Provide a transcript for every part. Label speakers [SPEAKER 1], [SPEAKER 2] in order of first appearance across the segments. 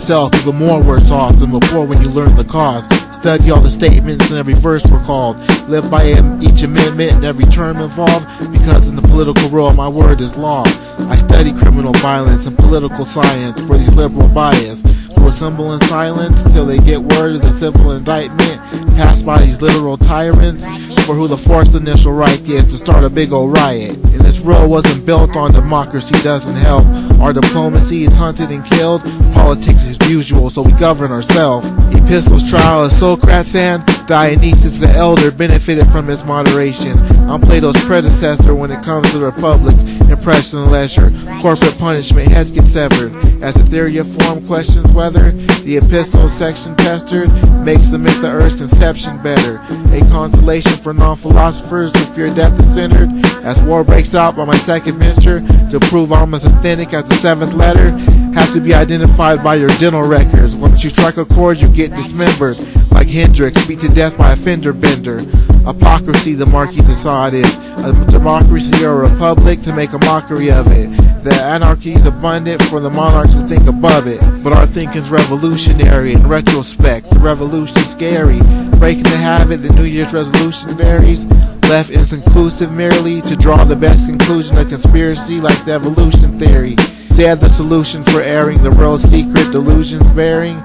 [SPEAKER 1] yourself even more worse off than before when you learned the cause. Study all the statements and every verse recalled. Live by each amendment and every term involved, because in the political world my word is law. I study criminal violence and political science for these liberal bias who assemble in silence till they get word of the civil indictment passed by these literal tyrants, for who the forced initial right is to start a big old riot. And this world wasn't built on democracy, doesn't help. Our diplomacy is hunted and killed. Politics is usual, so we govern ourselves. Epistles trial of Socrates and Dionysus the elder benefited from his moderation. I'm Plato's predecessor when it comes to the republic's impression and leisure. Corporate punishment, heads get severed. As the theory of form questions whether the epistle section pestered makes the myth of Earth's conception better. A consolation for non-philosophers who fear death is centered. As war breaks out by my second venture to prove I'm as authentic as the seventh letter, have to be identified by your dental records. Once you strike a chord, you get dismembered. Like Hendrix, beat to death by a fender bender. Hypocrisy, the Marquis de Sade is. A democracy or a republic to make a mockery of it. The anarchy is abundant for the monarchs who think above it. But our thinking's revolutionary. In retrospect, the revolution's scary. Breaking the habit, the New Year's resolution varies. Left is inclusive merely to draw the best conclusion of conspiracy like the evolution theory. They have the solution for airing the world's secret delusions bearing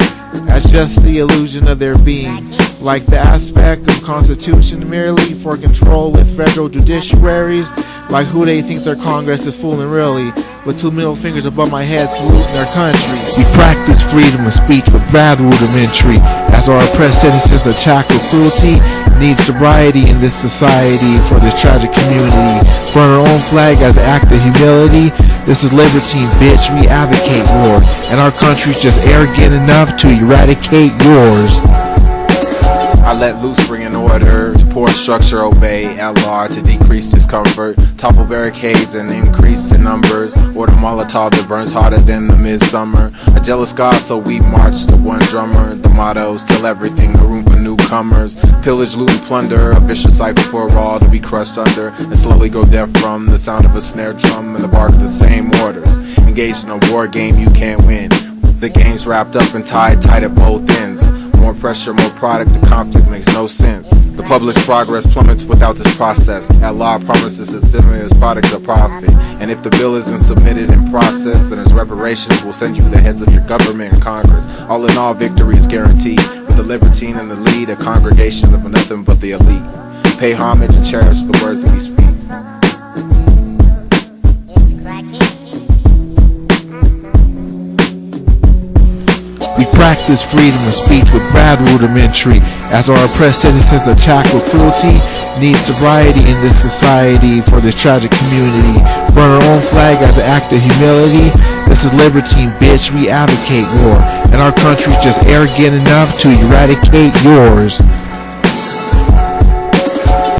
[SPEAKER 1] as just the illusion of their being, like the aspect of constitution merely for control with federal judiciaries, like who they think their Congress is fooling really, with two middle fingers above my head saluting their country. We practice freedom of speech with bad rudimentary, as our oppressed citizens attack with cruelty, need sobriety in this society for this tragic community. Burn our own flag as an act of humility. This is Libertine, bitch, we advocate war, and our country's just arrogant enough to eradicate yours.
[SPEAKER 2] I let loose, bring in order, to poor structure obey LR, to decrease discomfort, topple barricades and increase in numbers, order Molotov that burns hotter than the midsummer, a jealous God so we march to one drummer, the mottos, kill everything, no room for newcomers, pillage, loot and plunder, a vicious cycle for all to be crushed under, and slowly go deaf from the sound of a snare drum and the bark of the same orders, engaged in a war game you can't win, the game's wrapped up and tied tight at both ends. More pressure, more product, the conflict makes no sense. The public's progress plummets without this process. Allah promises a stimulus product of profit. And if the bill isn't submitted and processed, then as reparations, we'll send you the heads of your government and Congress. All in all, victory is guaranteed. With the Libertine in the lead, a congregation of nothing but the elite. Pay homage and cherish the words that we speak.
[SPEAKER 1] We practice freedom of speech with bad rudimentary, as our oppressed citizens attack with cruelty, need sobriety in this society for this tragic community. Burn our own flag as an act of humility. This is Libertine, bitch, we advocate war, and our country's just arrogant enough to eradicate yours.